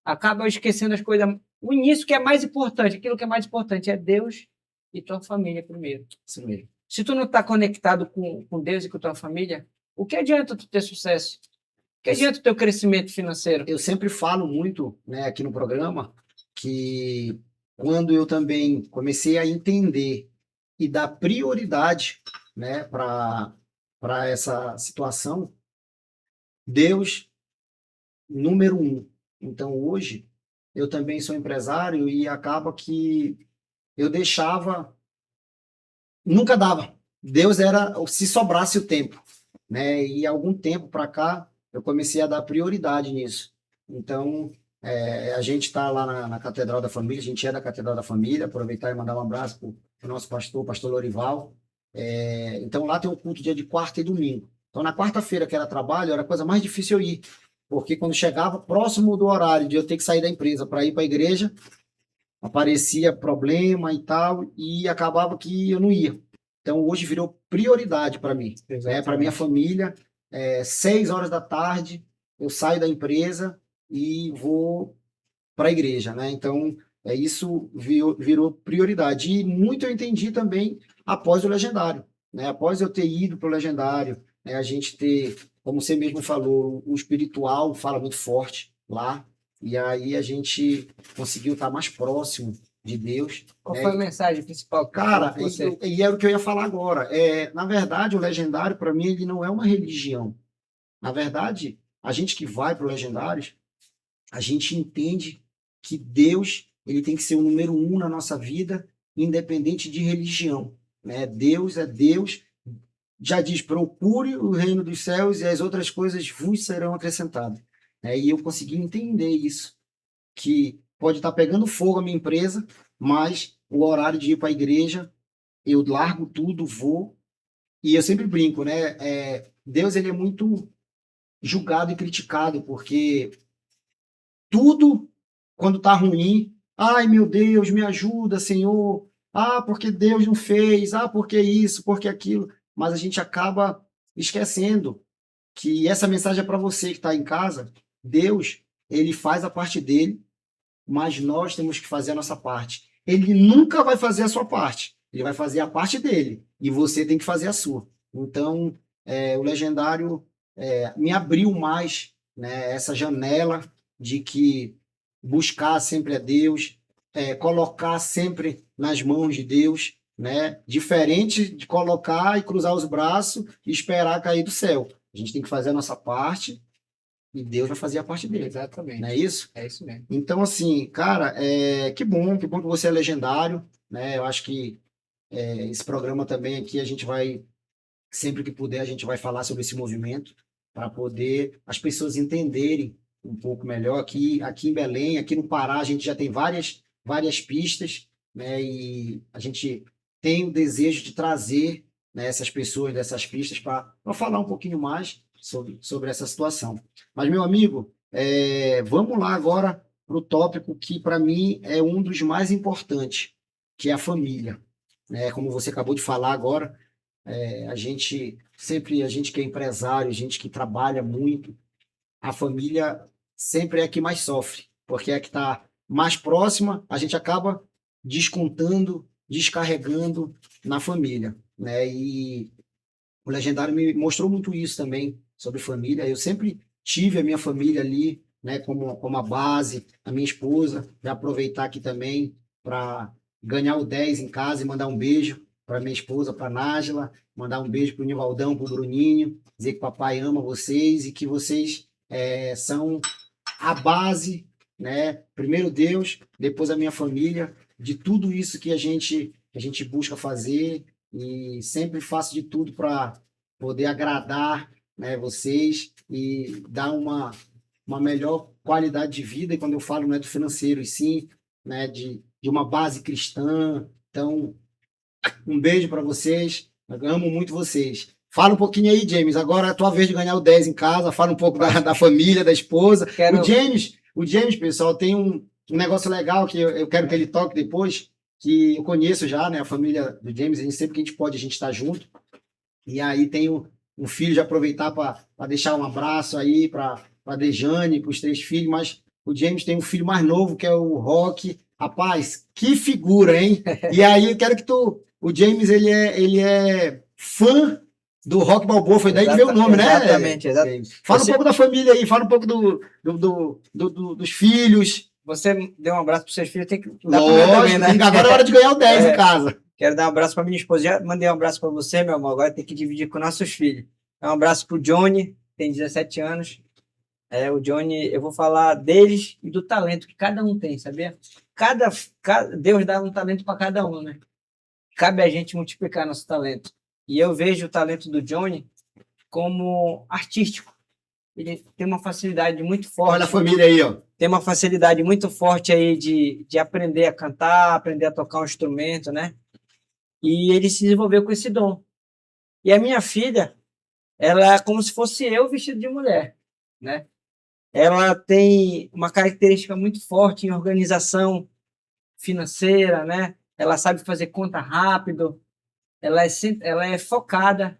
acaba esquecendo as coisas, o início que é mais importante, aquilo que é mais importante é Deus e tua família primeiro. Isso mesmo. Se tu não está conectado com Deus e com tua família, o que adianta tu ter sucesso? O que adianta o teu crescimento financeiro? Eu sempre falo muito, né, aqui no programa, que quando eu também comecei a entender e dar prioridade, né, para essa situação, Deus, número 1. Então, hoje, eu também sou empresário e acaba que eu deixava, nunca dava. Deus era, se sobrasse o tempo, né, e algum tempo para cá, eu comecei a dar prioridade nisso. Então, a gente está lá na Catedral da Família, a gente é da Catedral da Família, aproveitar e mandar um abraço para o nosso pastor, pastor Lorival. Então, lá tem um culto dia de quarta e domingo. Então, na quarta-feira, que era trabalho, era a coisa mais difícil eu ir, porque quando chegava próximo do horário de eu ter que sair da empresa para ir para a igreja, aparecia problema e tal, e acabava que eu não ia. Então, hoje virou prioridade para mim, né, para minha família. 6 horas da tarde, eu saio da empresa e vou para a igreja, né? Então, isso virou prioridade. E muito eu entendi também após o Legendário, né? Após eu ter ido para o Legendário, né? A gente ter, como você mesmo falou, o espiritual fala muito forte lá, e aí a gente conseguiu estar mais próximo de Deus. Qual foi a mensagem principal? Cara, e era o que eu ia falar agora. Na verdade, o Legendário, para mim, ele não é uma religião. Na verdade, a gente que vai para o Legendários, a gente entende que Deus ele tem que ser o número 1 na nossa vida, independente de religião, né? Deus é Deus. Já diz, procure o reino dos céus e as outras coisas vos serão acrescentadas. E eu consegui entender isso, que pode estar pegando fogo a minha empresa, mas o horário de ir para a igreja, eu largo tudo, vou, e eu sempre brinco, né? Deus ele é muito julgado e criticado, porque tudo, quando está ruim, ai meu Deus, me ajuda, Senhor, porque Deus não fez, porque isso, porque aquilo, mas a gente acaba esquecendo que essa mensagem é para você que está em casa. Deus, ele faz a parte dele, mas nós temos que fazer a nossa parte. Ele nunca vai fazer a sua parte, ele vai fazer a parte dele, e você tem que fazer a sua. Então, o Legendário me abriu mais, né, essa janela de que buscar sempre a Deus, colocar sempre nas mãos de Deus, né, diferente de colocar e cruzar os braços e esperar cair do céu. A gente tem que fazer a nossa parte, e Deus vai fazer a parte dele. Exatamente. Não é isso? É isso mesmo. Então, assim, cara, que bom que você é legendário, né? Eu acho que esse programa também aqui, a gente vai, sempre que puder, a gente vai falar sobre esse movimento, para poder as pessoas entenderem um pouco melhor. Aqui em Belém, aqui no Pará, a gente já tem várias pistas, né? E a gente tem o desejo de trazer, né, essas pessoas dessas pistas para falar um pouquinho mais sobre essa situação. Mas, meu amigo, vamos lá agora para o tópico que, para mim, é um dos mais importantes, que é a família. Como você acabou de falar agora, a gente que é empresário, a gente que trabalha muito, a família sempre é a que mais sofre, porque é a que está mais próxima, a gente acaba descontando, descarregando na família, né? E o Legendário me mostrou muito isso também, sobre família. Eu sempre tive a minha família ali, né, como a base, a minha esposa, já aproveitar aqui também para ganhar o 10 em casa e mandar um beijo para minha esposa, para Nájila, mandar um beijo para o Nivaldão, para o Bruninho, dizer que o papai ama vocês e que vocês são a base, né? Primeiro Deus, depois a minha família, de tudo isso que a gente busca fazer, e sempre faço de tudo para poder agradar, né, vocês e dar uma melhor qualidade de vida. E quando eu falo, não é do financeiro, e sim, né, de uma base cristã. Então, um beijo para vocês, eu amo muito vocês. Fala um pouquinho aí, James, agora é a tua vez de ganhar o 10 em casa. Fala um pouco da família, da esposa. O James, pessoal, tem um negócio legal que eu quero que ele toque depois, que eu conheço já, né, a família do James. A gente, sempre que a gente pode, a gente está junto. E aí tem um filho, de aproveitar para deixar um abraço aí para a Dejane, para os 3 filhos, mas o James tem um filho mais novo, que é o Rock. Rapaz, que figura, hein? E aí eu quero que o James, ele é fã do Rock Balboa, foi daí que veio o nome, né? Exatamente. Fala um pouco da família aí, fala um pouco dos filhos. Você deu um abraço para seus filhos, tem que dar pro meu Lógico, também, né? agora é hora de ganhar o 10 em casa. Quero dar um abraço para minha esposa. Já mandei um abraço para você, meu amor. Agora tem que dividir com nossos filhos. Um abraço para o Johnny, tem 17 anos. O Johnny, eu vou falar deles e do talento que cada um tem, sabia? Deus dá um talento para cada um, né? Cabe a gente multiplicar nosso talento. E eu vejo o talento do Johnny como artístico. Ele tem uma facilidade muito forte. Olha a família aí, ó. Tem uma facilidade muito forte aí de aprender a cantar, aprender a tocar um instrumento, né? E ele se desenvolveu com esse dom. E a minha filha, ela é como se fosse eu vestido de mulher, né? Ela tem uma característica muito forte em organização financeira, né? Ela sabe fazer conta rápido, ela é focada,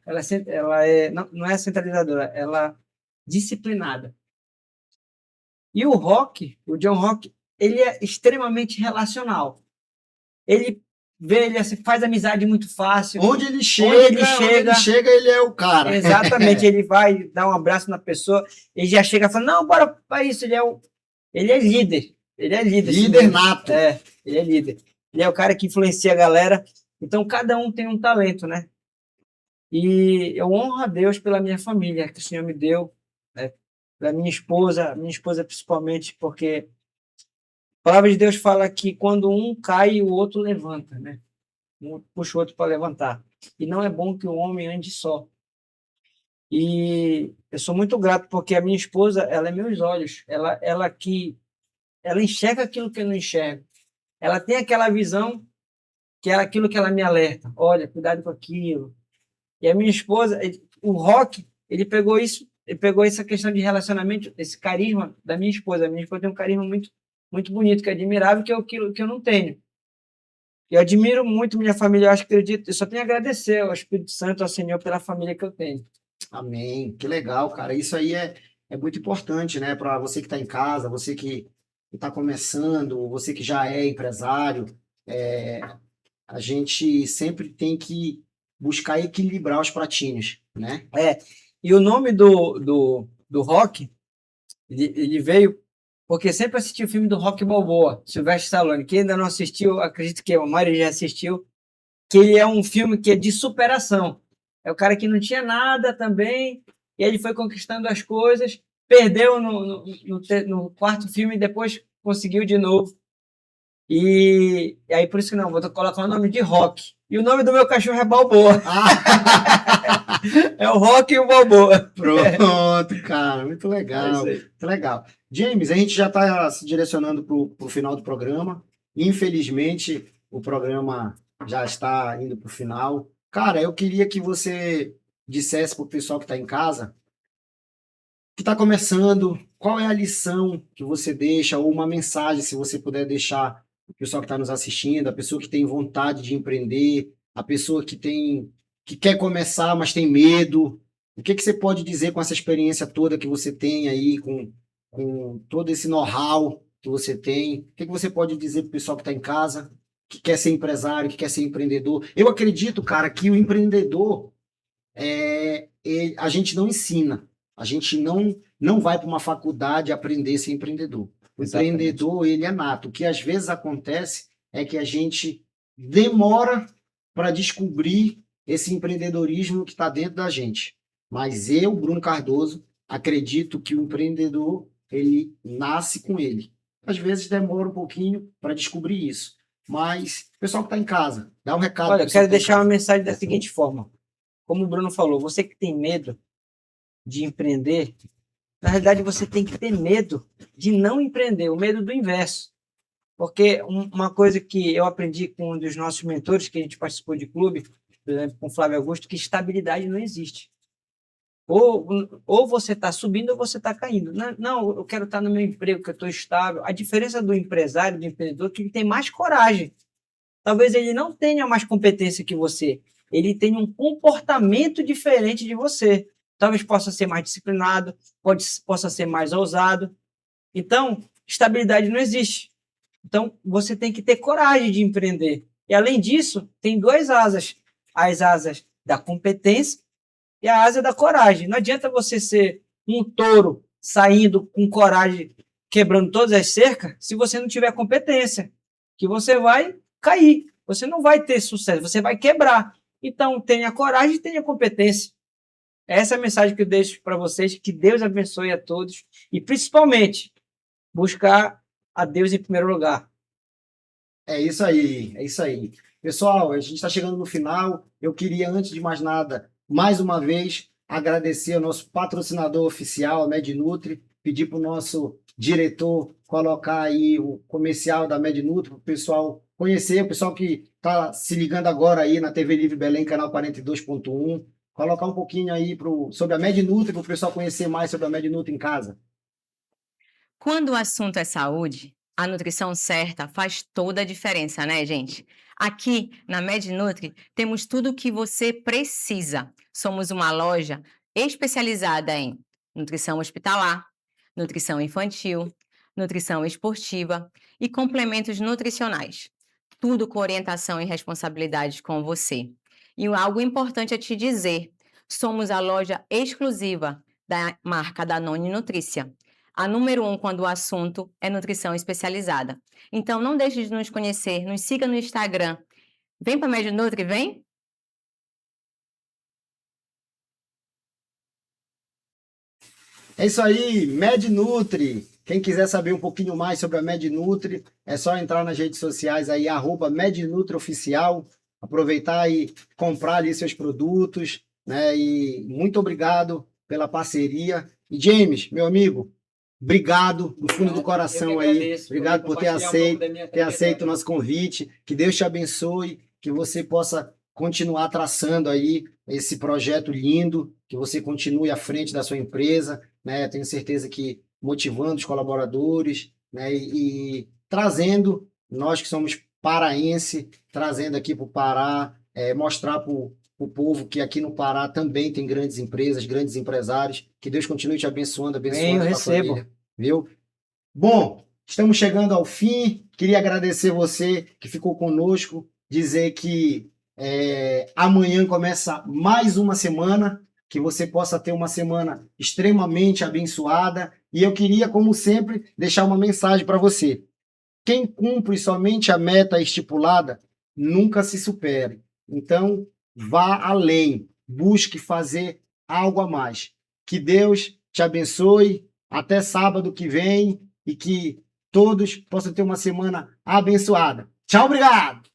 não é centralizadora, ela é disciplinada. E o John Rock, ele é extremamente relacional. Ele faz amizade muito fácil. Onde ele chega, ele é o cara. Exatamente, ele vai dar um abraço na pessoa, ele já chega falando, não, bora para isso, ele é líder. Ele é líder. Líder nato. Ele é líder. Ele é o cara que influencia a galera. Então, cada um tem um talento, né? E eu honro a Deus pela minha família, que o Senhor me deu, né? Pela minha esposa principalmente, porque a palavra de Deus fala que quando um cai, o outro levanta, né? Um puxa o outro para levantar. E não é bom que o homem ande só. E eu sou muito grato porque a minha esposa, ela é meus olhos. Ela enxerga aquilo que eu não enxergo. Ela tem aquela visão que é aquilo que ela me alerta. Olha, cuidado com aquilo. E a minha esposa, o Rock, ele pegou essa questão de relacionamento, esse carisma da minha esposa. A minha esposa tem um carisma muito, muito bonito, que é admirável, que é aquilo que eu não tenho. Eu admiro muito minha família, eu acredito, eu só tenho a agradecer ao Espírito Santo, ao Senhor, pela família que eu tenho. Amém. Que legal, cara. Isso aí é muito importante, né? Para você que está em casa, você que está começando, você que já é empresário, a gente sempre tem que buscar equilibrar os pratinhos, né? E o nome do Rock, ele veio porque sempre assisti o filme do Rock Balboa, Sylvester Stallone. Quem ainda não assistiu, acredito que a maioria já assistiu, que ele é um filme que é de superação. É o cara que não tinha nada também, e ele foi conquistando as coisas, perdeu no quarto filme e depois conseguiu de novo. E aí, por isso que não, vou colocar o nome de Rock. E o nome do meu cachorro é Balboa. É o Rock e o Balboa. Pronto, cara, muito legal. Muito legal. James, a gente já está se direcionando para o final do programa. Infelizmente, o programa já está indo para o final. Cara, eu queria que você dissesse para o pessoal que está em casa, que está começando, qual é a lição que você deixa, ou uma mensagem, se você puder deixar o pessoal que está nos assistindo, a pessoa que tem vontade de empreender, a pessoa que quer começar, mas tem medo. O que você pode dizer com essa experiência toda que você tem aí, com todo esse know-how que você tem? O que você pode dizer para o pessoal que está em casa, que quer ser empresário, que quer ser empreendedor? Eu acredito, cara, que o empreendedor, a gente não ensina. A gente não vai para uma faculdade aprender a ser empreendedor. O empreendedor, ele é nato. O que às vezes acontece é que a gente demora para descobrir esse empreendedorismo que está dentro da gente. Mas eu, Bruno Cardoso, acredito que o empreendedor, ele nasce com ele. Às vezes demora um pouquinho para descobrir isso. Mas, pessoal que está em casa, dá um recado. Olha, eu quero deixar uma mensagem da seguinte forma. Como o Bruno falou, você que tem medo de empreender, na realidade você tem que ter medo de não empreender, o medo do inverso. Porque uma coisa que eu aprendi com um dos nossos mentores, que a gente participou de clube, por exemplo, com o Flávio Augusto, que estabilidade não existe. Ou você está subindo ou você está caindo. Não, eu quero estar no meu emprego, que eu estou estável. A diferença do empresário, do empreendedor, é que ele tem mais coragem. Talvez ele não tenha mais competência que você. Ele tem um comportamento diferente de você. Talvez possa ser mais disciplinado, possa ser mais ousado. Então, estabilidade não existe. Então, você tem que ter coragem de empreender. E, além disso, tem duas asas. As asas da competência e a asa da coragem. Não adianta você ser um touro saindo com coragem, quebrando todas as cercas, se você não tiver competência, que você vai cair. Você não vai ter sucesso, você vai quebrar. Então, tenha coragem e tenha competência. Essa é a mensagem que eu deixo para vocês. Que Deus abençoe a todos. E, principalmente, buscar a Deus em primeiro lugar. É isso aí, é isso aí. Pessoal, a gente está chegando no final. Eu queria, antes de mais nada, mais uma vez, agradecer ao nosso patrocinador oficial, a MedNutri, pedir para o nosso diretor colocar aí o comercial da MedNutri, para o pessoal conhecer, o pessoal que está se ligando agora aí na TV Livre Belém, canal 42.1, colocar um pouquinho aí sobre a MedNutri, para o pessoal conhecer mais sobre a MedNutri em casa. Quando o assunto é saúde, a nutrição certa faz toda a diferença, né, gente? Aqui na MedNutri temos tudo o que você precisa. Somos uma loja especializada em nutrição hospitalar, nutrição infantil, nutrição esportiva e complementos nutricionais. Tudo com orientação e responsabilidade com você. E algo importante a te dizer, somos a loja exclusiva da marca Danone Nutrícia. A número 1 quando o assunto é nutrição especializada. Então, não deixe de nos conhecer, nos siga no Instagram. Vem para a MedNutri, vem? É isso aí, MedNutri. Quem quiser saber um pouquinho mais sobre a MedNutri, é só entrar nas redes sociais aí, @MedNutriOficial, aproveitar e comprar ali seus produtos, né? E muito obrigado pela parceria. E James, meu amigo, obrigado do fundo do coração aí. Obrigado por ter aceito o nosso convite. Que Deus te abençoe, que você possa continuar traçando aí esse projeto lindo, que você continue à frente da sua empresa, né? Tenho certeza que motivando os colaboradores, né? E trazendo, nós que somos paraense, trazendo aqui para o Pará, mostrar para o povo que aqui no Pará também tem grandes empresas, grandes empresários. Que Deus continue te abençoando a tua família, viu? Bom, estamos chegando ao fim. Queria agradecer você que ficou conosco, dizer que amanhã começa mais uma semana, que você possa ter uma semana extremamente abençoada. E eu queria, como sempre, deixar uma mensagem para você. Quem cumpre somente a meta estipulada nunca se supere. Então, vá além, busque fazer algo a mais. Que Deus te abençoe. Até sábado que vem e que todos possam ter uma semana abençoada. Tchau, obrigado!